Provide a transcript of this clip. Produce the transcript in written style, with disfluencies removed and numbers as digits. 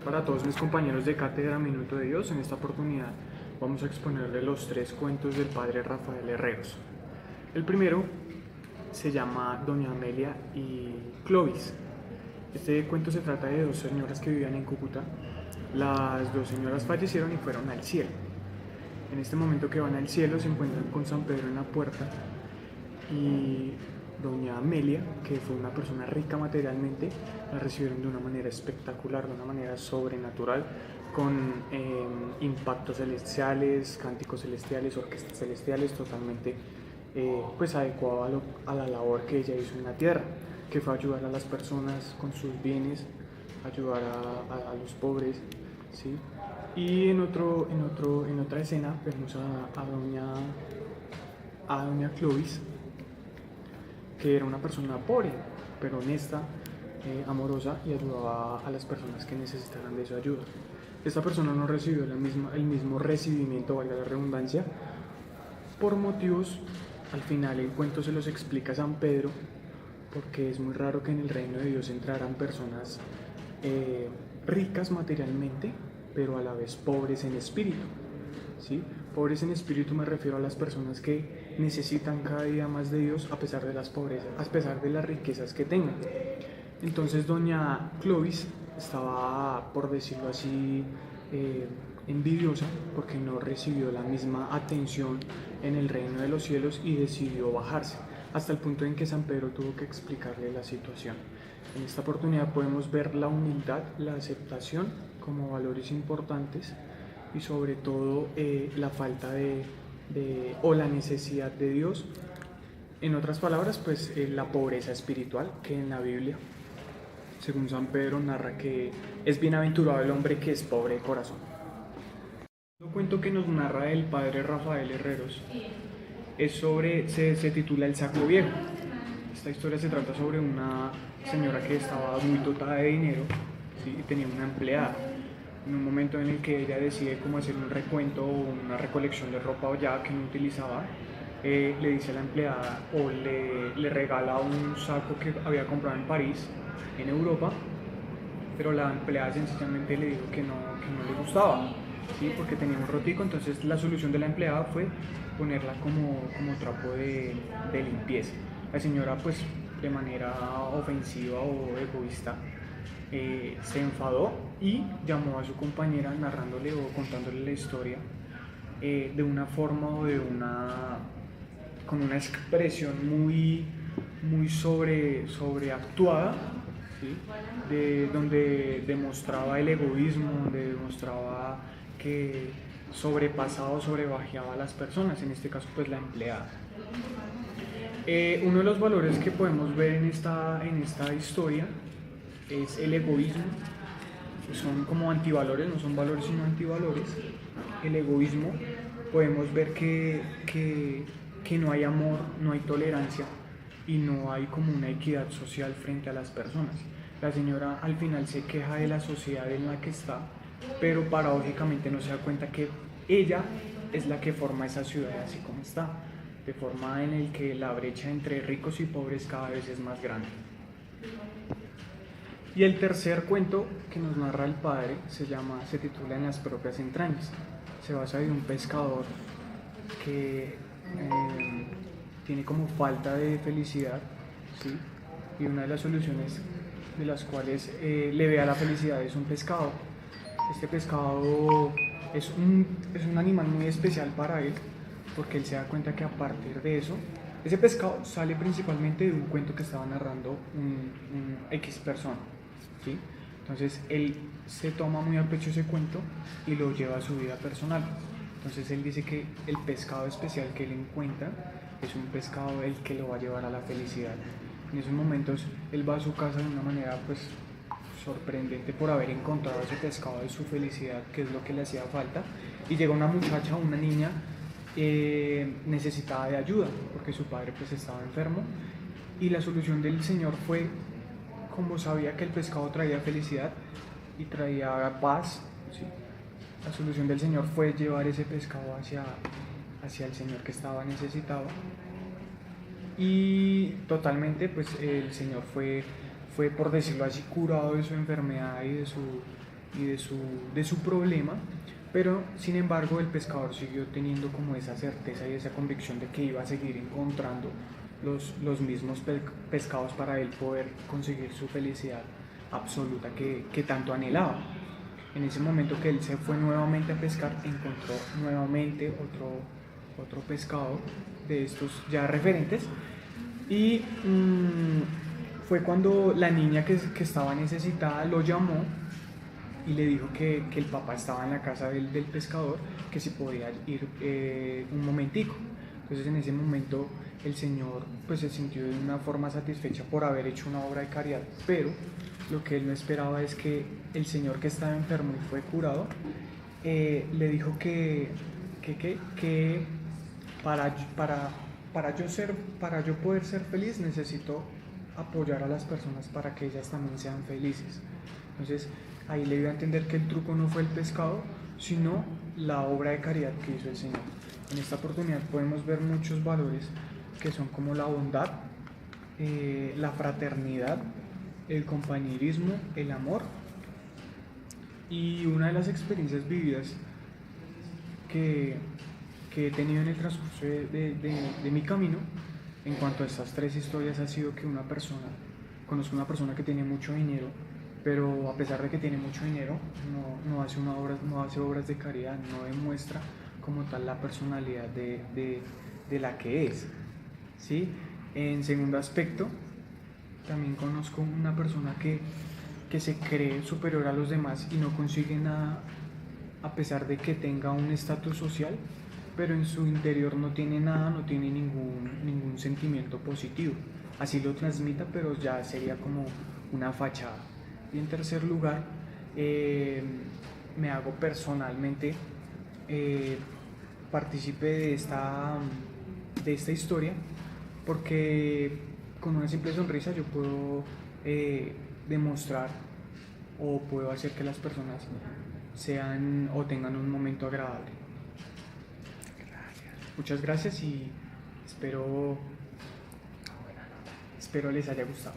Para todos mis compañeros de Cátedra Minuto de Dios, en esta oportunidad vamos a exponerle los 3 cuentos del padre Rafael Herreros. El primero se llama Doña Amelia y Clovis. Este cuento se trata de 2 señoras que vivían en Cúcuta. Las 2 señoras fallecieron y fueron al cielo. En este momento que van al cielo se encuentran con San Pedro en la puerta y doña Amelia, que fue una persona rica materialmente, la recibieron de una manera espectacular, de una manera sobrenatural, con impactos celestiales, cánticos celestiales, orquestas celestiales, totalmente pues adecuado a la labor que ella hizo en la tierra, que fue ayudar a las personas con sus bienes, ayudar a los pobres, ¿sí? Y en otra escena vemos a doña Clovis, que era una persona pobre, pero honesta, amorosa, y ayudaba a las personas que necesitaran de su ayuda. Esta persona no recibió el mismo recibimiento, valga la redundancia, por motivos, al final el cuento se los explica San Pedro, porque es muy raro que en el reino de Dios entraran personas ricas materialmente, pero a la vez pobres en espíritu, ¿sí? Pobres en espíritu me refiero a las personas que necesitan cada día más de Dios a pesar de las pobrezas, a pesar de las riquezas que tengan. Entonces doña Clovis estaba, por decirlo así, envidiosa porque no recibió la misma atención en el reino de los cielos y decidió bajarse, hasta el punto en que San Pedro tuvo que explicarle la situación. En esta oportunidad podemos ver la humildad, la aceptación como valores importantes y sobre todo la falta o la necesidad de Dios. En otras palabras, pues la pobreza espiritual, que en la Biblia, según San Pedro, narra que es bienaventurado el hombre que es pobre de corazón. El cuento que nos narra el padre Rafael Herreros se titula El saco viejo. Esta historia se trata sobre una señora que estaba muy dotada de dinero, ¿sí? Y tenía una empleada. En un momento en el que ella decide cómo hacer un recuento o una recolección de ropa hollada que no utilizaba, le dice a la empleada o le regala un saco que había comprado en París, en Europa, pero la empleada sencillamente le dijo que no le gustaba, ¿sí? Porque tenía un rotico. Entonces la solución de la empleada fue ponerla como trapo de limpieza. La señora, pues de manera ofensiva o egoísta, se enfadó y llamó a su compañera narrándole o contándole la historia de una forma o con una expresión muy sobreactuada, ¿sí? Donde demostraba el egoísmo, donde demostraba que sobrepasaba o sobrebajeaba a las personas, en este caso pues la empleada. Uno de los valores que podemos ver en esta historia es el egoísmo. Son como antivalores, no son valores sino antivalores. El egoísmo, podemos ver que no hay amor, no hay tolerancia y no hay como una equidad social frente a las personas. La señora al final se queja de la sociedad en la que está, pero paradójicamente no se da cuenta que ella es la que forma esa ciudad así como está, de forma en el que la brecha entre ricos y pobres cada vez es más grande. Y el tercer cuento que nos narra el padre se titula En las propias entrañas. Se basa en un pescador que tiene como falta de felicidad, ¿sí? Y una de las soluciones de las cuales le ve a la felicidad es un pescado. Este pescado es un animal muy especial para él, porque él se da cuenta que a partir de eso, ese pescado sale principalmente de un cuento que estaba narrando un X persona, ¿sí? Entonces él se toma muy a pecho ese cuento y lo lleva a su vida personal. Entonces él dice que el pescado especial que él encuentra es un pescado el que lo va a llevar a la felicidad. En esos momentos él va a su casa de una manera pues sorprendente por haber encontrado ese pescado de su felicidad, que es lo que le hacía falta, y llega una muchacha, una niña necesitada de ayuda porque su padre pues estaba enfermo, y la solución del Señor fue, como sabía que el pescado traía felicidad y traía paz, ¿sí? La solución del Señor fue llevar ese pescado hacia el Señor que estaba necesitado, y totalmente pues el Señor fue por decirlo así curado de su enfermedad y y de su problema, pero sin embargo el pescador siguió teniendo como esa certeza y esa convicción de que iba a seguir encontrando los mismos pescados para él poder conseguir su felicidad absoluta que tanto anhelaba. En ese momento que él se fue nuevamente a pescar, encontró nuevamente otro pescado de estos ya referentes y fue cuando la niña que estaba necesitada lo llamó y le dijo que el papá estaba en la casa del pescador, que si podía ir un momentico. Entonces en ese momento el señor pues se sintió de una forma satisfecha por haber hecho una obra de caridad, pero lo que él no esperaba es que el señor que estaba enfermo y fue curado, le dijo que para yo poder ser feliz necesito apoyar a las personas para que ellas también sean felices. Entonces ahí le dio a entender que el truco no fue el pescado, sino la obra de caridad que hizo el Señor. En esta oportunidad podemos ver muchos valores que son como la bondad, la fraternidad, el compañerismo, el amor. Y una de las experiencias vividas que he tenido en el transcurso de mi camino en cuanto a estas tres historias ha sido que conozco una persona que tiene mucho dinero, pero a pesar de que tiene mucho dinero, no hace obras de caridad, no demuestra como tal la personalidad de la que es, ¿sí? En segundo aspecto, también conozco una persona que se cree superior a los demás y no consigue nada a pesar de que tenga un estatus social, pero en su interior no tiene nada, no tiene ningún sentimiento positivo. Así lo transmita, pero ya sería como una fachada. Y en tercer lugar, me hago personalmente partícipe de esta historia, porque con una simple sonrisa yo puedo demostrar o puedo hacer que las personas sean o tengan un momento agradable. Muchas gracias y espero les haya gustado.